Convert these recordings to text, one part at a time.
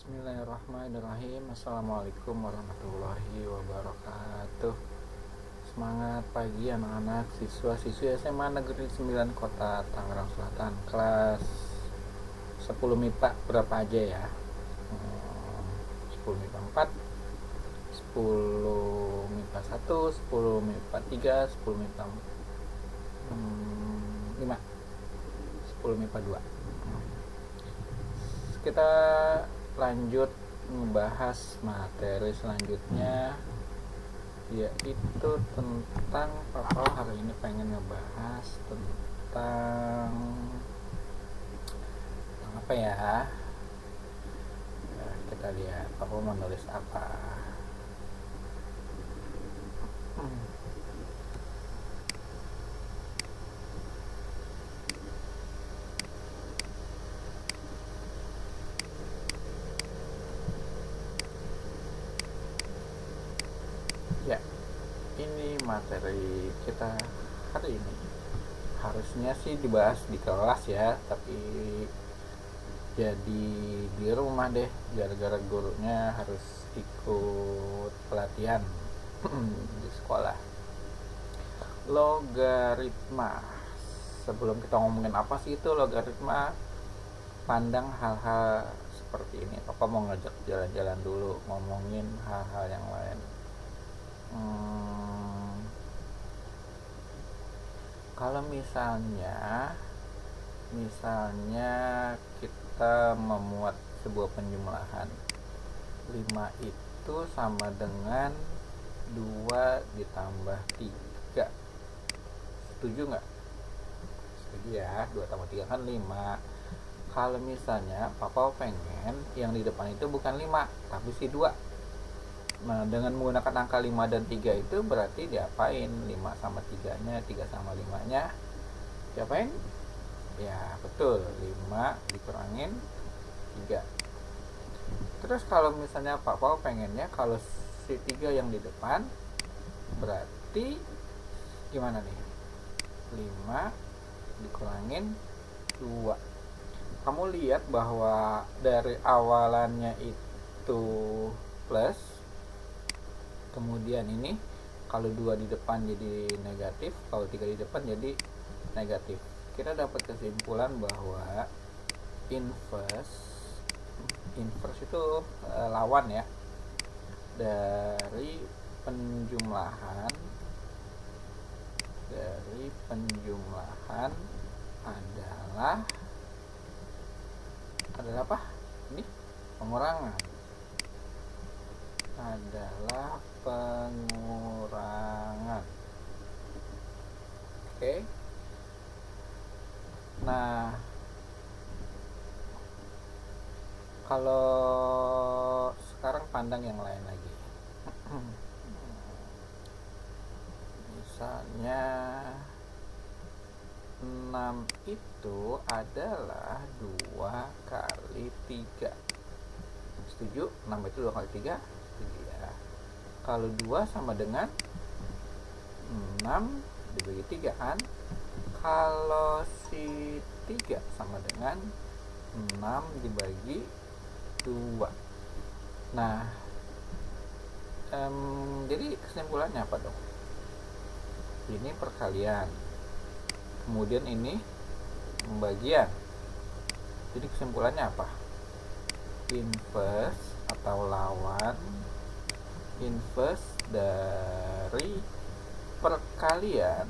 Bismillahirrahmanirrahim. Assalamualaikum warahmatullahi wabarakatuh. Semangat pagi anak-anak siswa-siswi SMA Negeri 9 Kota Tangerang Selatan, kelas 10 MIPA berapa aja ya? 10 MIPA 4, 10 MIPA 1, 10 MIPA 3, 10 MIPA 5, 10 MIPA 2. Kita lanjut membahas materi selanjutnya, yaitu tentang Papa hari ini pengen ngebahas tentang apa ya. Kita lihat Papa menulis apa. Ya, ini materi kita hari ini. Harusnya sih dibahas di kelas ya, tapi jadi di rumah deh, gara-gara gurunya harus ikut pelatihan di sekolah. Logaritma. Sebelum kita ngomongin apa sih itu logaritma, pandang hal-hal seperti ini. Papa mau ngajak jalan-jalan dulu, ngomongin hal-hal yang lain. Kalau misalnya kita memuat sebuah penjumlahan 5 itu sama dengan 2 ditambah 3. Setuju nggak? Setuju ya, 2 tambah 3 kan 5. Kalau misalnya Papa pengen yang di depan itu bukan 5 tapi si 2. Nah, dengan menggunakan angka 5 dan 3 itu berarti diapain? 5 sama 3 nya, 3 sama 5 nya diapain? Ya betul, 5 dikurangin 3. Terus kalau misalnya Papa pengennya kalau si 3 yang di depan, berarti gimana nih? 5 dikurangin 2. Kamu lihat bahwa dari awalannya itu plus, kemudian ini kalau 2 di depan jadi negatif, kalau 3 di depan jadi negatif. Kita dapat kesimpulan bahwa inverse itu lawan ya dari penjumlahan adalah apa? Ini pengurangan. Adalah pengurangan. Oke. Nah, kalau sekarang pandang yang lain lagi. Misalnya 6 itu adalah 2 kali 3. Setuju? 6 itu 2 kali 3? Setuju ya. Kalau 2 sama dengan 6 dibagi 3 kan? Kalau si 3 sama dengan 6 dibagi 2. Nah, jadi kesimpulannya apa dong? Ini perkalian, kemudian ini pembagian. Jadi kesimpulannya apa? Inverse atau lawan inverse dari perkalian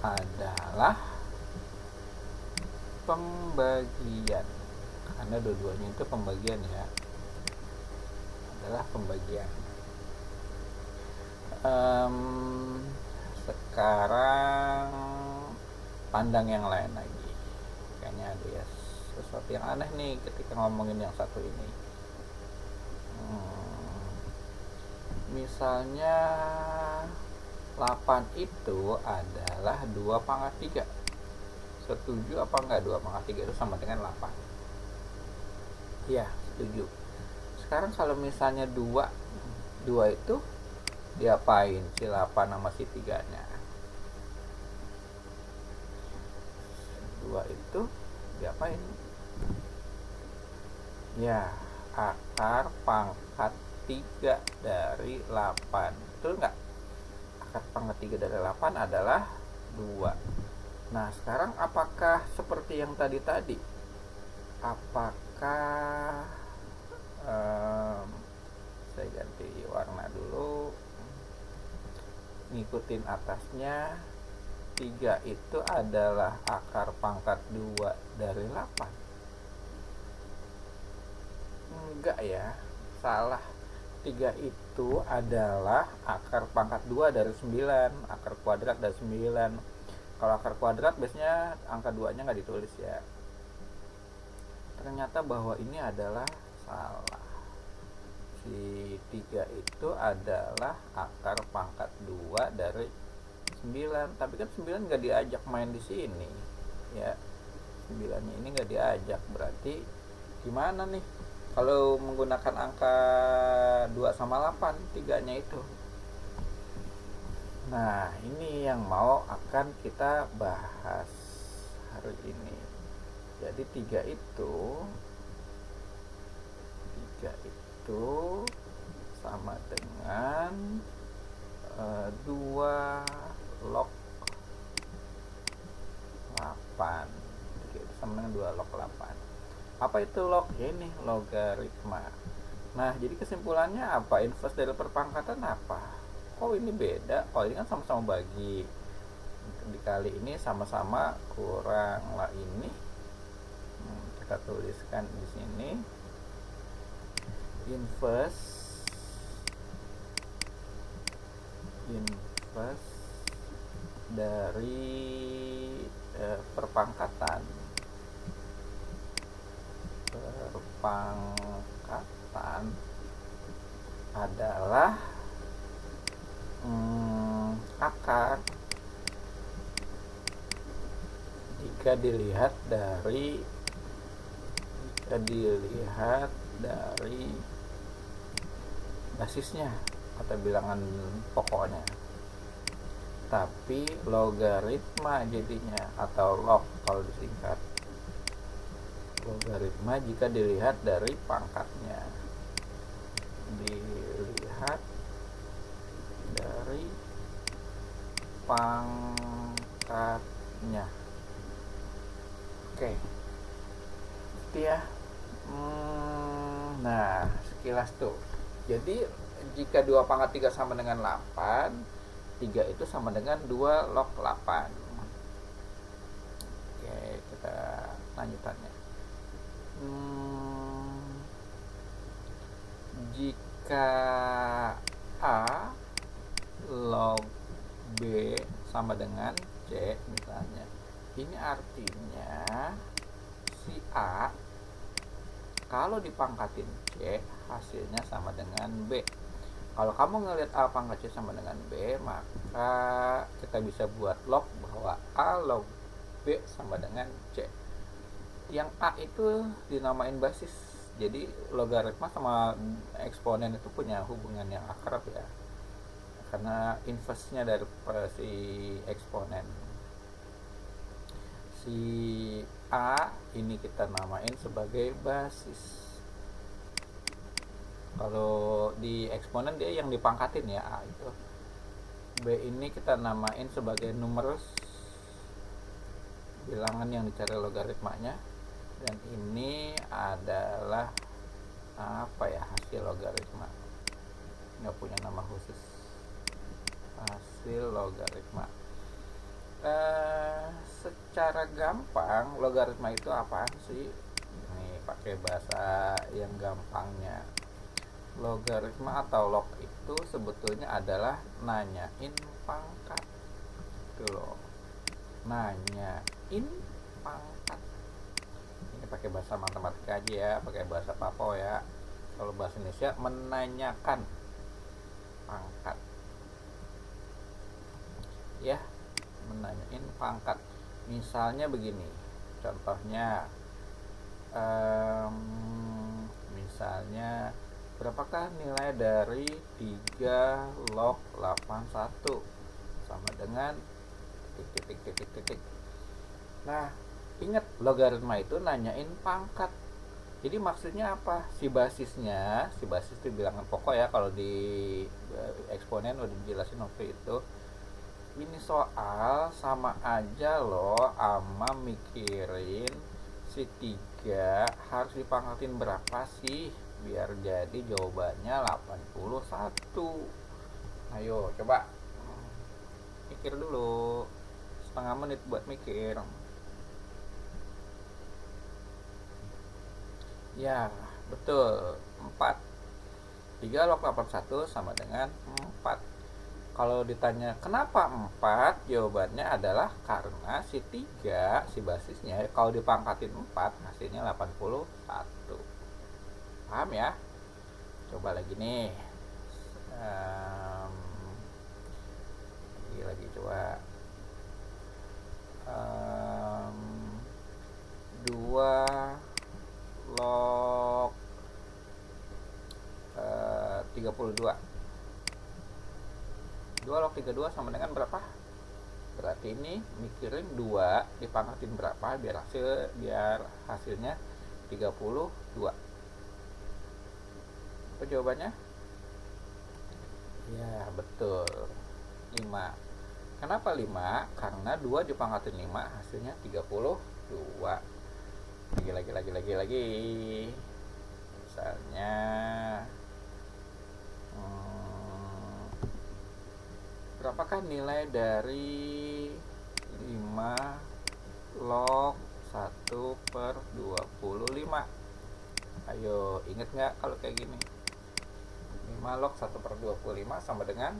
adalah pembagian, karena dua-duanya itu pembagian ya, adalah pembagian. Sekarang pandang yang lain lagi. Kayaknya ada ya sesuatu yang aneh nih ketika ngomongin yang satu ini. Misalnya 8 itu adalah 2 pangkat 3. Setuju apa enggak? 2 pangkat 3 itu sama dengan 8. Iya, setuju. Sekarang kalau misalnya 2 itu diapain si 8 sama si 3 nya? 2 itu diapain? Ya, akar pangkat 3 dari 8. Betul nggak? Akar pangkat 3 dari 8 adalah 2. Nah, sekarang apakah seperti yang tadi? Apakah saya ganti warna dulu, ngikutin atasnya. 3 itu adalah akar pangkat 2 dari 8. Enggak ya, salah. 3 itu adalah akar pangkat 2 dari 9, akar kuadrat dari 9. Kalau akar kuadrat biasanya angka 2 nya nggak ditulis ya. Ternyata bahwa ini adalah salah. Si 3 itu adalah akar pangkat 2 dari 9. Tapi kan 9 nggak diajak main di sini ya. 9-nya ini nggak diajak, berarti gimana nih kalau menggunakan angka 2 sama 8, 3-nya itu? Nah, ini yang mau akan kita bahas hari ini. Jadi 3 itu sama dengan 2 log 8. 3 itu sama dengan 2 log 8. Apa itu log? Ya, ini logaritma. Nah, jadi kesimpulannya apa? Inverse dari perpangkatan apa? Kok ini beda? Oh, ini kan sama-sama bagi. Dikali ini sama-sama kurang lah ini. Kita tuliskan di sini. Inverse dari perpangkatan adalah akar jika dilihat dari basisnya atau bilangan pokoknya, tapi logaritma jadinya, atau log kalau disingkat. Logaritma jika dilihat dari pangkatnya, Oke, itu ya. Nah, sekilas tuh. Jadi jika 2 pangkat 3 sama dengan 8, 3 itu sama dengan 2 log 8. Oke, kita lanjutannya. Jika A log B sama dengan C misalnya, ini artinya si A kalau dipangkatin C hasilnya sama dengan B. Kalau kamu ngelihat A pangkat C sama dengan B, maka kita bisa buat log bahwa A log B sama dengan C. Yang A itu dinamain basis. Jadi logaritma sama eksponen itu punya hubungan yang akrab ya, karena inverse-nya dari si eksponen. Si A ini kita namain sebagai basis. Kalau di eksponen dia yang dipangkatin ya, A itu. B ini kita namain sebagai numerus, bilangan yang dicari logaritmanya. Dan ini adalah apa ya, hasil logaritma. Nggak punya nama khusus. Hasil logaritma. Secara gampang logaritma itu apaan sih? Ini pakai bahasa yang gampangnya. Logaritma atau log itu sebetulnya adalah nanyain pangkat. Itu loh. Nanyain pangkat. Ini pakai bahasa matematika aja ya, pakai bahasa Papo ya. Kalau bahasa Indonesia menanyakan pangkat. Ya, menanyain pangkat. Misalnya begini, contohnya misalnya berapakah nilai dari 3 log 81 sama dengan titik. Nah, Ingat, logaritma itu nanyain pangkat. Jadi maksudnya apa? Si basis itu bilangan pokok ya, kalau di eksponen udah dijelasin waktu itu. Ini soal sama aja loh ama mikirin si 3 harus dipangkatin berapa sih biar jadi jawabannya 81. Ayo coba mikir dulu, setengah menit buat mikir. Ya, betul. 4. 3 log 81 sama dengan 4. Kalau ditanya kenapa 4, jawabannya adalah karena si 3, si basisnya kalau dipangkatin 4 hasilnya 81. Paham ya? Coba lagi nih. Lagi coba. 2 log 32. 2 log 32 sama dengan berapa? Berarti ini mikirin 2 dipangkatin berapa biar hasilnya 32. Apa jawabannya? Ya, betul. 5. Kenapa 5? Karena 2 dipangkatin 5 hasilnya 32. Lagi. Misalnya berapakah nilai dari 5 log 1 per 25? Ayo, inget nggak kalau kayak gini? 5 log 1 per 25 sama dengan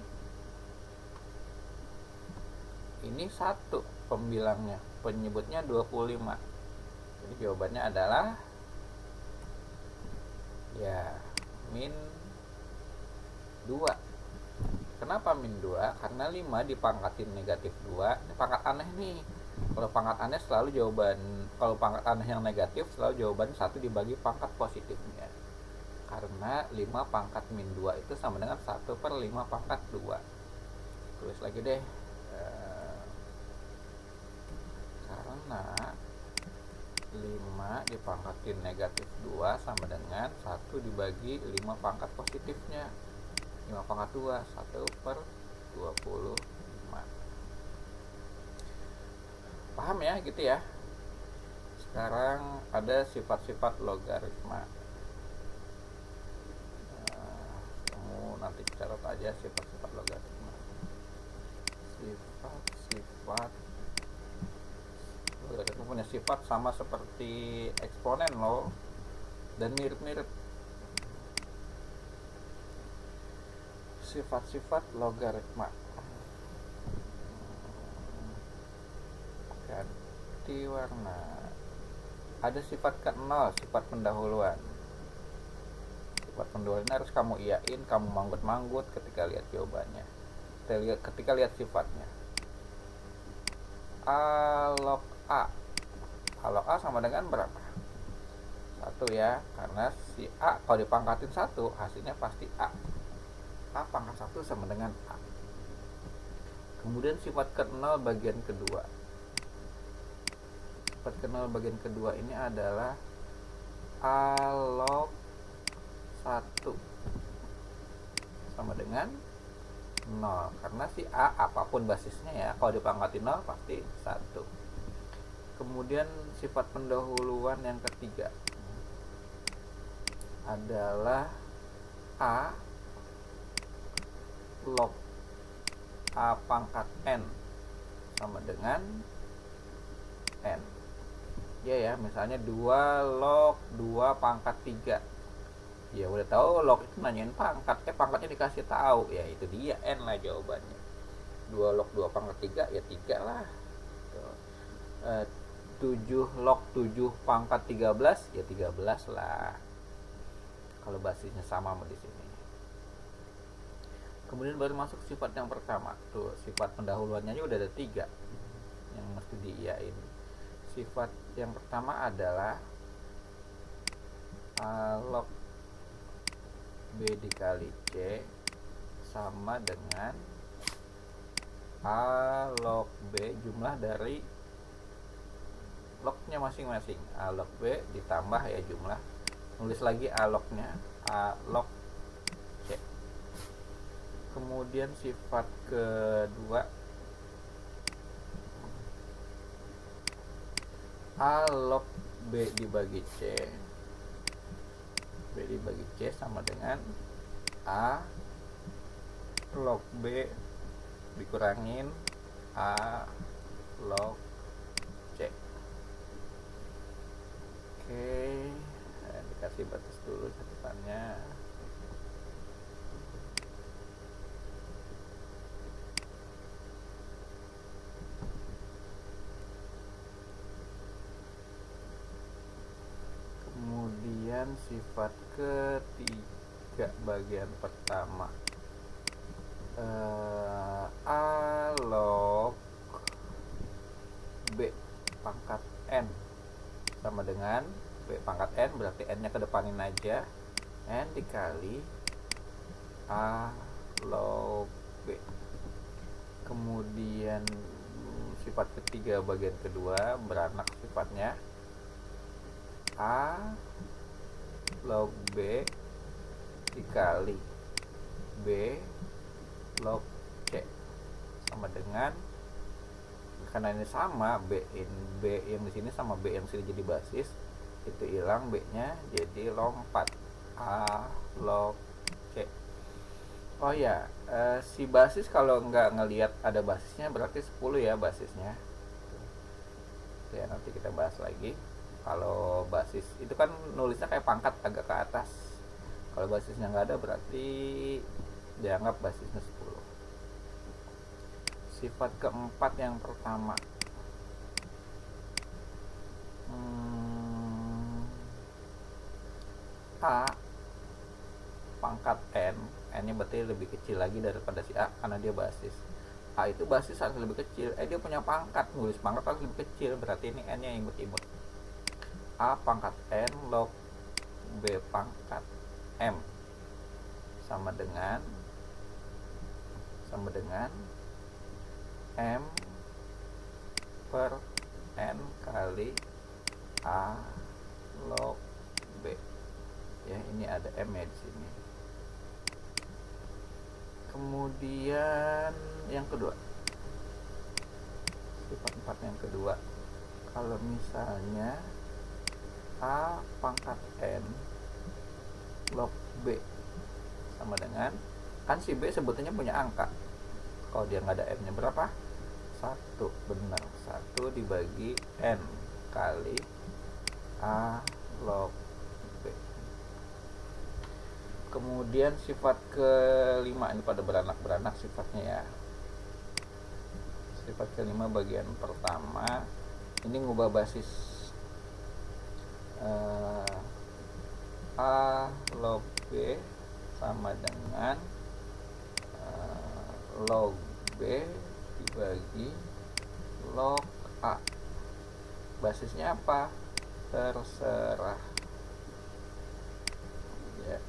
ini 1 pembilangnya, penyebutnya 25. Jadi jawabannya adalah ya min 2. Kenapa min 2? Karena 5 dipangkatin negatif 2. Ini pangkat aneh nih. Kalau pangkat aneh selalu kalau pangkat aneh yang negatif selalu jawaban 1 dibagi pangkat positifnya. Karena 5 pangkat min 2 itu sama dengan 1 per 5 pangkat 2. Tulis lagi deh. Karena 5 dipangkatin negatif 2 sama dengan 1 dibagi 5 pangkat positifnya. 5 pangkat 2, 1 per 25. Paham ya gitu ya? Sekarang ada sifat-sifat logaritma. Kamu nanti catat aja sifat-sifat logaritma. Sifat-sifat logaritma punya sifat sama seperti eksponen loh, dan mirip-mirip. Sifat-sifat logaritma. Ganti warna. Ada sifat ke-0, sifat pendahuluan. Sifat pendahuluan ini harus kamu iyain, kamu manggut-manggut ketika lihat jawabannya, ketika lihat sifatnya. A log A. A log A sama dengan berapa? 1 ya, karena si A kalau dipangkatin 1 hasilnya pasti A. A pangkat 1 sama dengan A. Kemudian sifat ke-0 bagian kedua. Sifat ke-0 bagian kedua ini adalah A log 1 sama dengan 0. Karena si A apapun basisnya ya, kalau dipangkatin 0 pasti 1. Kemudian sifat pendahuluan yang ketiga adalah A log A pangkat N sama dengan N. Ya, misalnya 2 log 2 pangkat 3. Ya udah tahu log itu nanyain pangkat, pangkatnya dikasih tahu. Ya itu dia, N lah jawabannya. 2 log 2 pangkat 3 ya 3 lah. 7 log 7 pangkat 13 ya 13 lah. Kalau basisnya sama di sini. Kemudian baru masuk sifat yang pertama. Tuh, sifat pendahuluannya udah ada 3 yang mesti diiyain. Sifat yang pertama adalah A log B dikali C sama dengan A log B jumlah dari lognya masing-masing. A log B ditambah ya jumlah, nulis lagi A lognya, A log C. Kemudian sifat kedua, A log B dibagi C, B dibagi C sama dengan A log B dikurangin A log C. Oke, nah, dikasih batas dulu catatannya. Kemudian sifat ketiga bagian pertama, A log B pangkat N sama dengan B pangkat N, berarti N nya kedepanin aja, N dikali A log B. Kemudian sifat ketiga bagian kedua beranak sifatnya, A log B dikali B log C sama dengan, karena ini sama B yang di sini sama B yang sini jadi basis, itu hilang B nya jadi lompat A log C. Oh ya, si basis kalau nggak ngelihat ada basisnya berarti 10 ya basisnya ya, nanti kita bahas lagi. Kalau basis itu kan nulisnya kayak pangkat agak ke atas, kalau basisnya nggak ada berarti dianggap basisnya 10. Sifat keempat yang pertama, A pangkat N, N nya berarti lebih kecil lagi daripada si A karena dia basis. A itu basis harus lebih kecil, dia punya pangkat, nulis pangkat harus lebih kecil, berarti ini N nya imut-imut. A pangkat N log B pangkat M sama dengan M per N kali A log B. Ya, ini ada M nya di sini. Kemudian yang kedua, sifat 4 yang kedua, kalau misalnya A pangkat N log B sama dengan, kan si B sebetulnya punya angka, kalau dia nggak ada M nya berapa? 1, benar, 1 dibagi N kali A log B. Kemudian sifat kelima, ini pada beranak-beranak sifatnya ya. Sifat kelima bagian pertama, ini ngubah basis, A log B sama dengan log B dibagi log A. Basisnya apa? Terserah ya,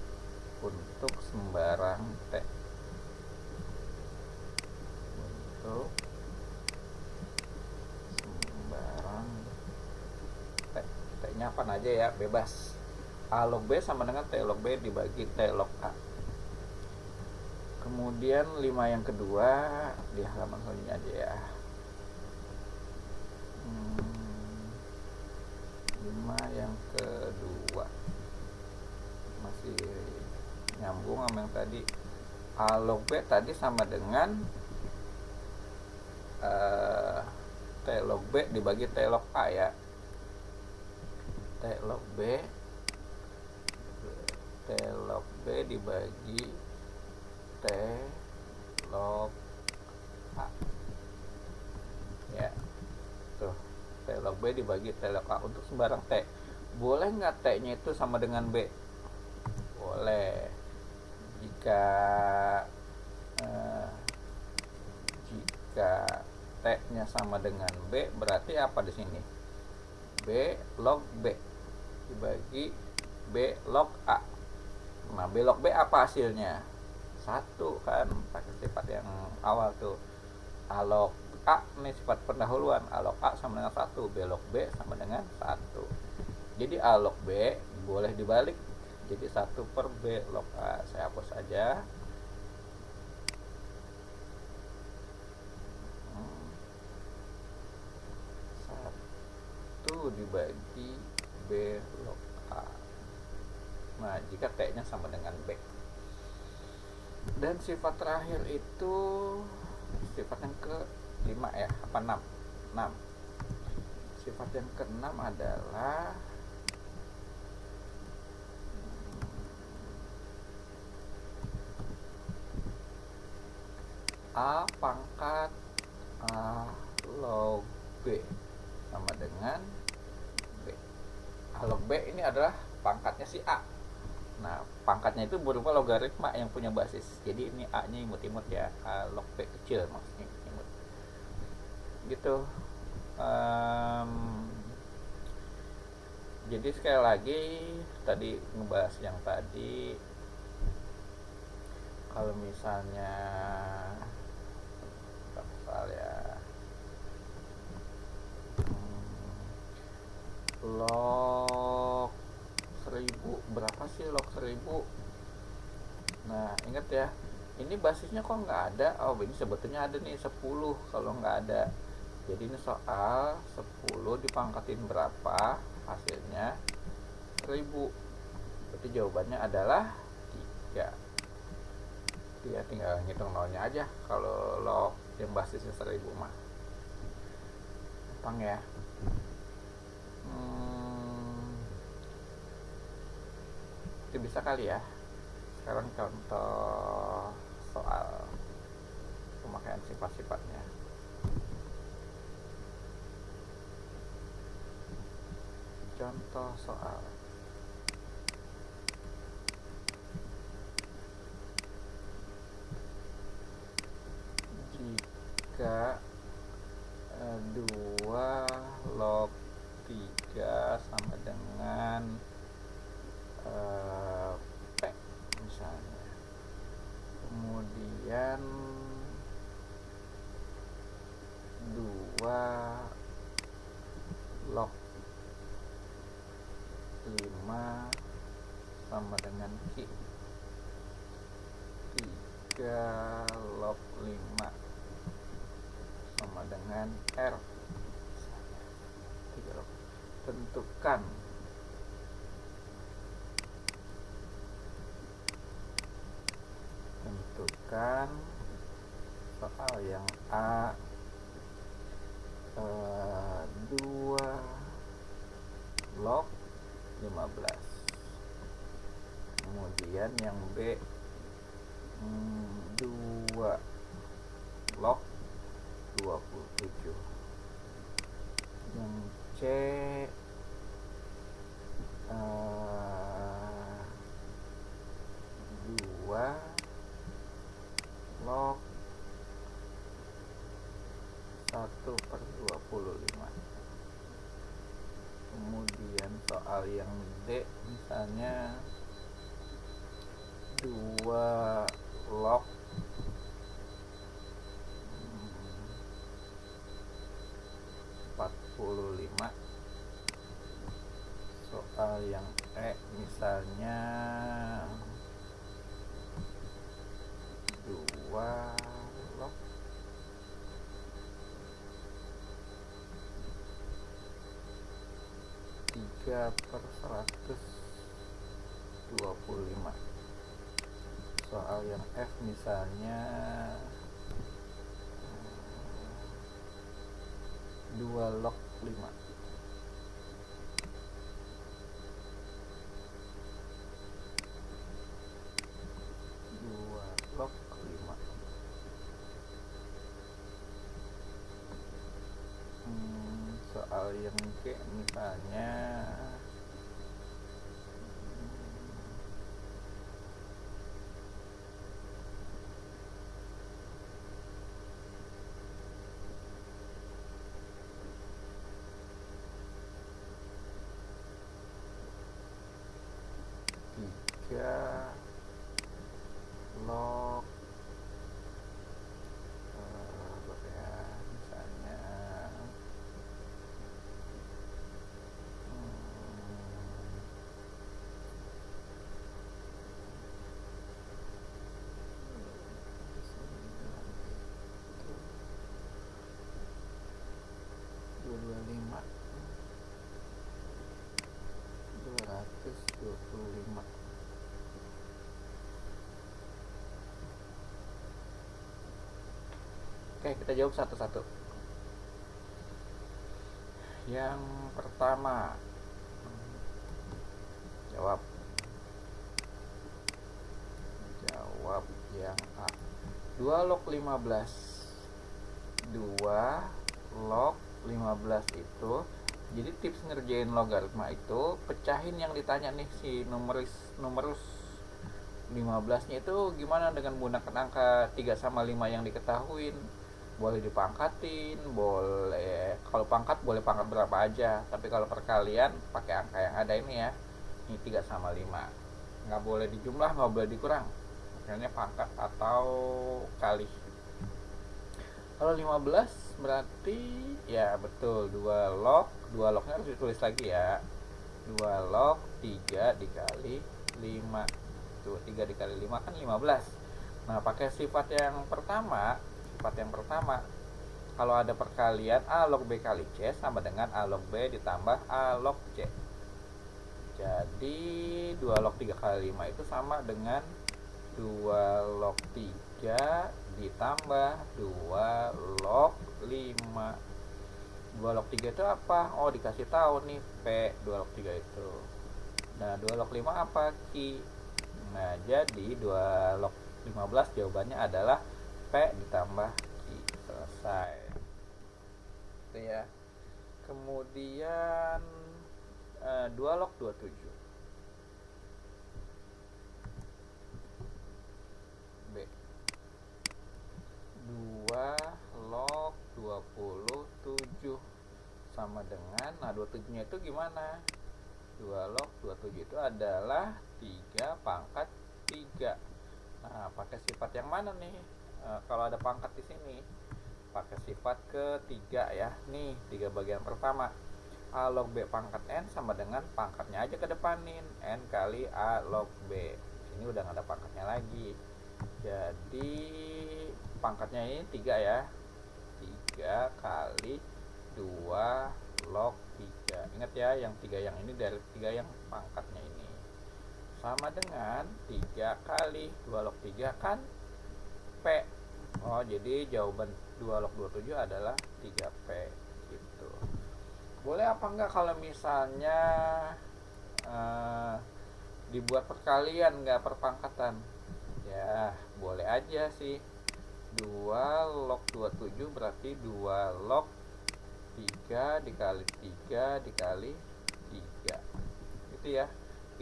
untuk sembarang T. Untuk sembarang T, T-nya apa aja ya, bebas. A log B sama dengan T log B dibagi T log A. Kemudian 5 yang kedua di halaman selanjutnya aja ya. 5 yang kedua masih nyambung sama yang tadi. A log B tadi sama dengan T log B dibagi T log A ya. T log B dibagi T log A ya, tuh T log B dibagi T log A untuk sembarang T. Boleh nggak T nya itu sama dengan B? Boleh, jika T nya sama dengan B berarti apa di sini? B log B dibagi B log A. Nah, B log B apa hasilnya? 1 kan, pakai sifat yang awal tuh. A log A nih sifat pendahuluan, A log A sama dengan 1, B log B sama dengan 1. Jadi A log B boleh dibalik jadi 1 per B log A. Saya hapus aja. 1 dibagi B log A. Nah, jika T-nya sama dengan B. Dan sifat terakhir itu sifat yang ke-5 ya, apa 6? 6. Sifat yang ke-6 adalah A pangkat A log B sama dengan B. A log B ini adalah pangkatnya si A. Nah, pangkatnya itu berupa logaritma yang punya basis. Jadi ini A-nya imut-imut ya, A log B kecil maksudnya imut. Gitu. Jadi sekali lagi tadi ngebahas yang tadi, kalau misalnya misal ya log 1000, berapa sih log 1000? Nah, ingat ya, ini basisnya kok nggak ada. Oh, ini sebetulnya ada nih 10 kalau nggak ada. Jadi ini soal 10 dipangkatin berapa, hasilnya 1000. Berarti jawabannya adalah 3. Dia tinggal ngitung nolnya aja kalau log yang basisnya 1000 mah. Gampang ya. Itu bisa kali ya. Sekarang contoh soal pemakaian sifat-sifatnya. Contoh soal. Jika 2 log 3 sama dengan P misalnya, kemudian 2 log 5 sama dengan Q, 3 log 5 sama dengan R. Tentukan soal yang A 2 log 15, kemudian yang B 2 log 27, yang C 2 log 1/25. Kemudian soal yang D misalnya 2 log 45. Soal yang E misalnya 2 log 3/125. Soal yang F misalnya 2 log 5. Log 5. Soal yang G misalnya 3 log berapa ya, misalnya Oke, kita jawab satu-satu. Yang pertama, jawab yang A. 2 log 15. 2 log 15 itu, jadi tips ngerjain logaritma itu pecahin yang ditanya nih, si numerus 15 nya itu gimana dengan menggunakan angka 3 sama 5 yang diketahuin. Boleh dipangkatin, boleh, kalau pangkat boleh pangkat berapa aja, tapi kalau perkalian pakai angka yang ada ini ya, ini 3 sama 5, nggak boleh dijumlah, nggak boleh dikurang, makanya pangkat atau kali. Kalau 15 berarti ya betul 2 lognya harus ditulis lagi ya, 2 log 3 dikali 5, tuh 3 dikali 5 kan 15. Nah, pakai sifat yang pertama, kalau ada perkalian A log B kali C sama dengan A log B ditambah A log C. Jadi 2 log 3 kali 5 itu sama dengan 2 log 3 ditambah 2 log 5. 2 log 3 itu apa? Oh, dikasih tahu nih P 2 log 3 itu. Nah, 2 log 5 apa? Q. Nah, jadi 2 log 15 jawabannya adalah P ditambah Q. Selesai. Itu ya. Kemudian 2 log 27. B. 2 log 27 sama dengan, nah 27 nya itu gimana? 2 log 27 itu adalah 3 pangkat 3. Nah, pakai sifat yang mana nih? Kalau ada pangkat di sini, pakai sifat ketiga ya. Nih, 3 bagian pertama. A log B pangkat N sama dengan pangkatnya aja ke depanin, N kali A log B. Ini udah nggak ada pangkatnya lagi. Jadi pangkatnya ini 3 ya. 3 kali 2 log 3. Ingat ya, yang 3 yang ini dari 3 yang pangkatnya ini. Sama dengan 3 kali 2 log 3 kan P. Oh, jadi jawaban 2 log 27 adalah 3P gitu. Boleh apa enggak kalau misalnya dibuat perkalian nggak perpangkatan? Ya, boleh aja sih. 2 log 27 berarti 2 log 3 dikali 3 dikali 3. Gitu ya.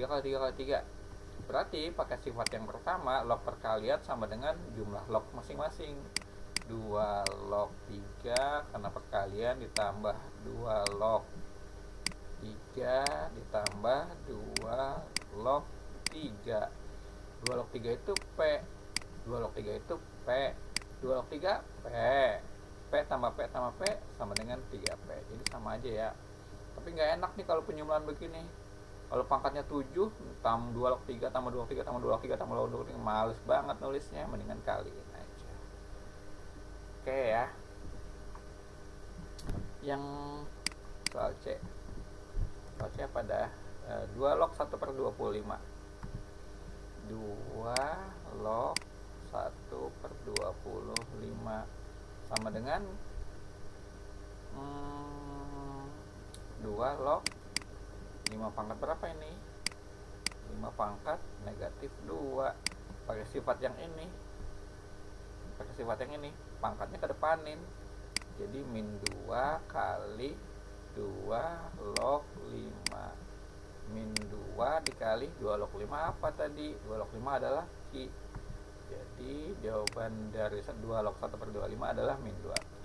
3 kali 3 kali 3. Berarti pakai sifat yang pertama, log perkalian sama dengan jumlah log masing-masing. 2 log 3 karena perkalian ditambah 2 log 3 ditambah 2 log 3. 2 log 3 itu P. 2 log 3 itu P. 2 log 3 P. P tambah P tambah P sama dengan 3P. Jadi sama aja ya. Tapi nggak enak nih kalau penyumulan begini. Kalau pangkatnya 7 tambah 2 log 3 tambah 2 log 3 tambah 2 log 3 tambah 2 log 3, males banget nulisnya, mendingan kaliin aja. Oke ya. Yang soal C. Soal C apa dah? 2 log 1 per 25. 2 log 1 per 25 sama dengan 2 log 5 pangkat berapa ini? 5 pangkat negatif 2. Pakai sifat yang ini. Pangkatnya ke depanin. Jadi min 2 kali 2 log 5. Min 2 dikali 2 log 5 apa tadi? 2 log 5 adalah Q. Jadi jawaban dari 2 log 1 per 25 adalah min 2 Q.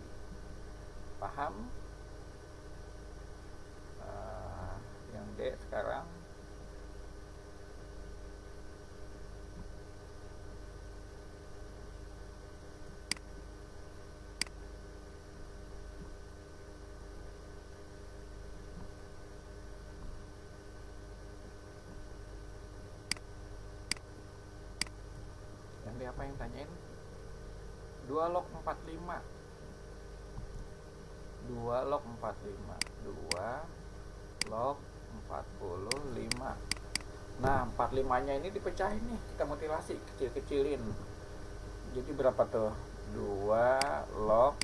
Paham? Yang D sekarang. Yang D apa yang tanyain? 2 log 45. 2 log 45. 2 log 45. Nah, 45 nya ini dipecahin nih, kita mutilasi, kecil-kecilin. Jadi berapa tuh? 2 log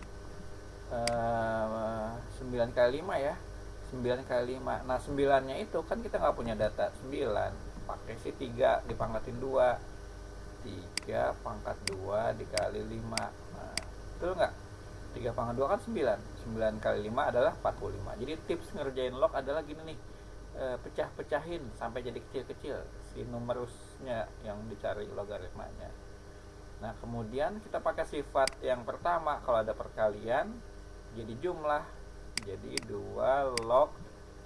kali 5 ya, 9 kali 5. Nah 9 nya itu kan kita nggak punya data 9, pakai si 3 dipangkatin 2, 3 pangkat 2 dikali 5. Nah betul nggak? 3 pangkat 2 kan 9, 9 kali 5 adalah 45. Jadi tips ngerjain log adalah gini nih, pecah-pecahin sampai jadi kecil-kecil si numerusnya yang dicari logaritmanya. Nah kemudian kita pakai sifat yang pertama, kalau ada perkalian jadi jumlah, jadi 2 log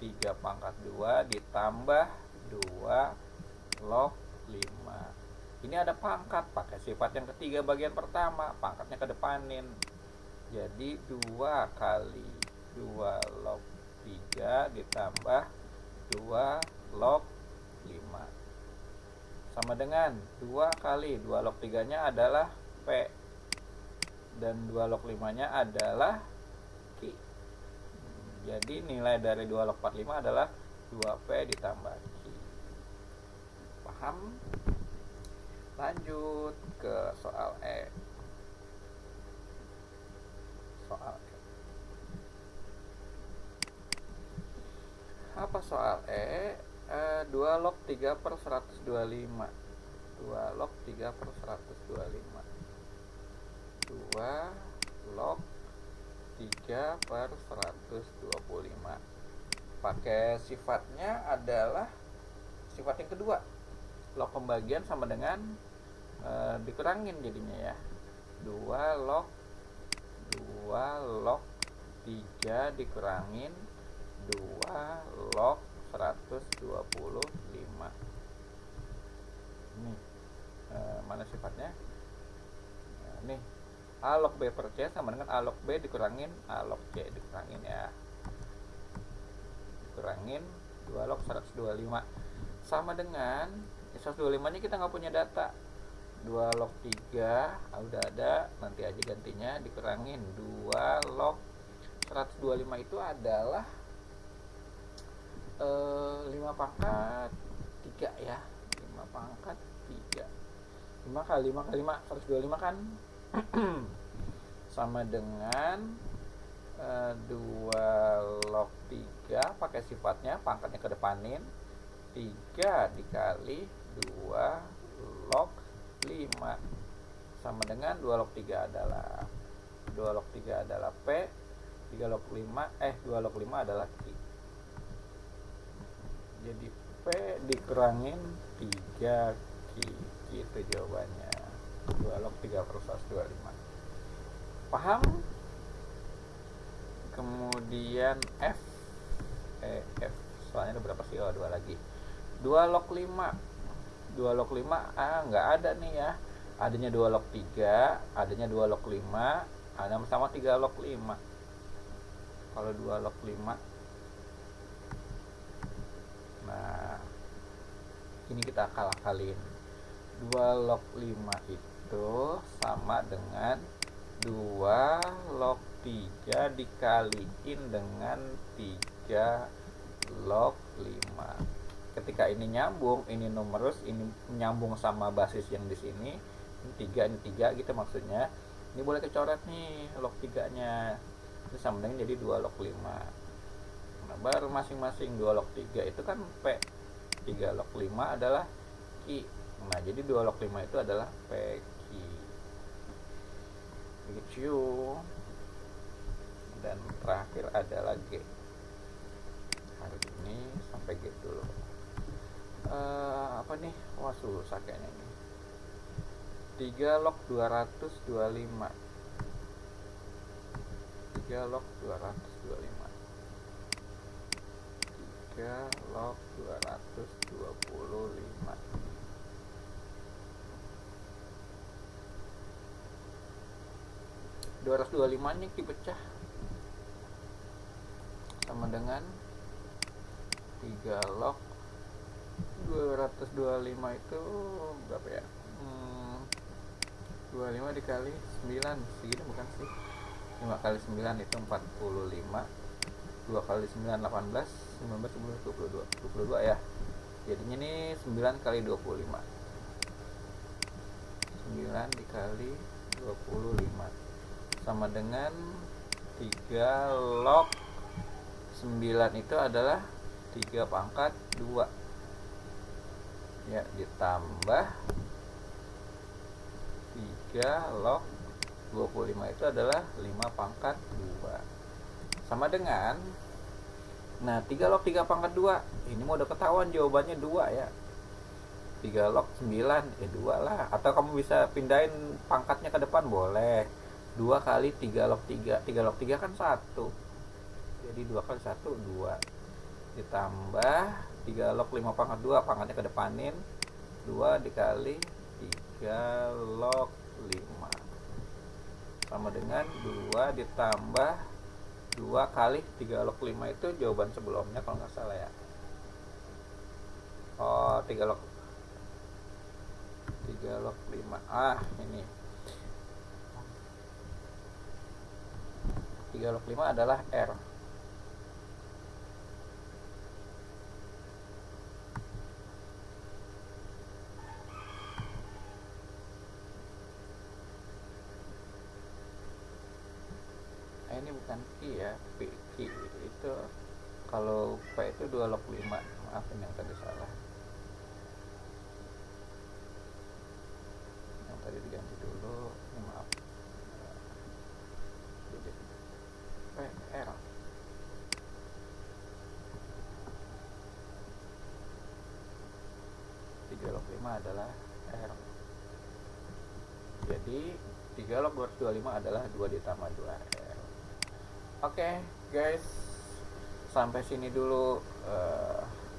3 pangkat 2 ditambah 2 log 5. Ini ada pangkat, pakai sifat yang ketiga bagian pertama, pangkatnya kedepanin, jadi 2 kali 2 log 3 ditambah 2 log 5 sama dengan 2 kali 2 log 3 nya adalah P dan 2 log 5 nya adalah Q. Jadi nilai dari 2 log 45 adalah 2P ditambah Q. Paham? Lanjut ke soal E. Soal E. Apa soal E? 2 log 3 per 125. 2 log 3 per 125. 2 log 3 per 125. Pakai sifatnya adalah sifat yang kedua. Log pembagian sama dengan dikurangin jadinya ya. 2 log 3 dikurangin 2 log 125. Ini mana sifatnya? Nih A log B per C sama dengan A log B dikurangin A log C, dikurangin ya, dikurangin 2 log 125 sama dengan 125 nya kita nggak punya data. 2 log 3 udah ada, nanti aja gantinya, dikurangin 2 log 125 itu adalah 5 pangkat 3 ya, 5 pangkat 3. 5 kali 5 kali 5 125 kan sama dengan 2 log 3 pakai sifatnya pangkatnya kedepanin, 3 dikali 2 log 5 sama dengan 2 log 3 adalah 2 log 3 adalah P, 3 log 5 2 log 5 adalah Q. Jadi P dikurangin 3 Q, gitu jawabannya. 2 log 3 per 125. Paham? Kemudian F. F soalnya ada berapa sih? 2 lagi. 2 log 5. 2 log 5 nggak ada nih ya. Adanya 2 log 3, adanya 2 log 5, ada sama 3 log 5. Kalau 2 log 5, nah ini kita akal-akalin. 2 log 5 itu sama dengan 2 log 3 dikaliin dengan 3 log 5. Ketika ini nyambung, ini numerus, ini nyambung sama basis yang di sini, ini 3, ini 3 gitu maksudnya. Ini boleh kecoret nih log 3 nya. Itu sama dengan jadi 2 log 5. Nah, baru masing-masing 2 log 3 itu kan P, 3 log 5 adalah Q. Nah, jadi 2 log 5 itu adalah PQ. Begitu. Dan terakhir adalah G. Hari ini sampai G dulu. Apa nih? Wah, susah kayaknya ini. 3 log 225. 3 log 225. 3 log 225. 225 nya dipecah sama dengan 3 log 225 itu berapa ya? 25 dikali 9 segini bukan sih? 5 kali 9 itu 45. 2 kali 9 18, 19, 22 ya. Jadinya ini 9 kali 25. 9 dikali 25 sama dengan 3 log 9 itu adalah 3 pangkat 2 ya, ditambah 3 log 25 itu adalah 5 pangkat 2 sama dengan, nah 3 log 3 pangkat 2 ini mau udah ketahuan jawabannya 2 ya. 3 log 9 ya 2 lah, atau kamu bisa pindahin pangkatnya ke depan boleh. 2 kali 3 log 3, 3 log 3 kan 1, jadi 2 kali 1 2 ditambah 3 log 5 pangkat 2, pangkatnya ke depanin, 2 dikali 3 log 5 sama dengan 2 ditambah 2 kali 3 log 5 itu jawaban sebelumnya kalau nggak salah ya. Oh, 3 log 5. Ini 3 log 5 adalah R. Ini bukan Q ya, Q itu kalau P itu 2 log 5. Maafin yang tadi salah, yang tadi diganti dulu, maaf. Jadi PR 3 log 5 adalah R. Jadi 3 log 225 adalah 2 ditambah 2R. Oke guys, sampai sini dulu.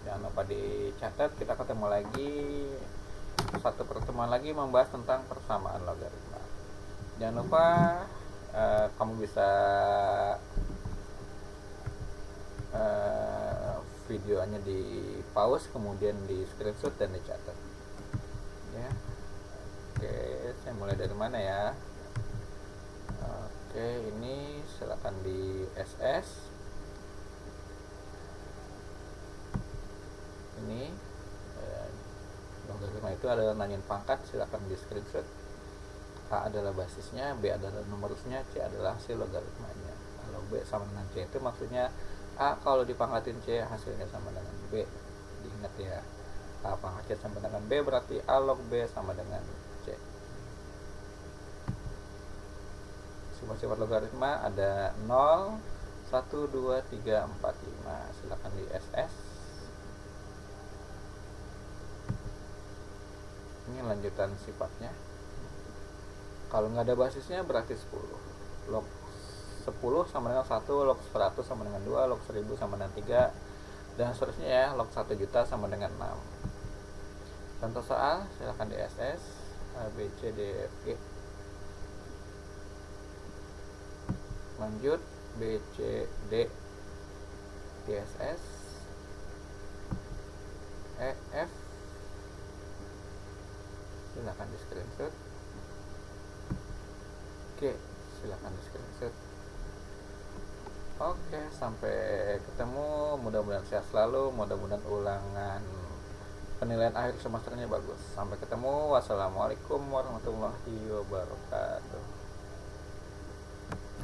Jangan lupa dicatat, kita ketemu lagi satu pertemuan lagi membahas tentang persamaan logaritma. Jangan lupa kamu bisa videonya di pause, kemudian di screenshot dan dicatat ya. Oke, saya mulai dari mana ya? Oke, ini silakan di SS. Ini logaritma itu adalah nanyain pangkat, silakan di screenshot. A adalah basisnya, B adalah nomor urutnya, C adalah hasil logaritmanya. Kalau B sama dengan C itu maksudnya A kalau dipangkatin C hasilnya sama dengan B. Diingat ya, A pangkat C sama dengan B berarti A log B sama dengan C. Sifat-sifat logaritma ada 0, 1, 2, 3, 4, 5. Silakan di SS. Ini lanjutan sifatnya. Kalau nggak ada basisnya berarti 10. Log 10 sama dengan 1, log 100 sama dengan 2, log 1000 sama dengan 3, dan seterusnya ya. Log 1 juta sama dengan 6. Contoh soal silakan di SS. A, B, C, D, F, G. Lanjut B, C, D di SS. E, F silakan di screenshot. Oke, silakan di screenshot. Oke, sampai ketemu. Mudah-mudahan sehat selalu. Mudah-mudahan ulangan penilaian akhir semesternya bagus. Sampai ketemu. Wassalamualaikum warahmatullahi wabarakatuh.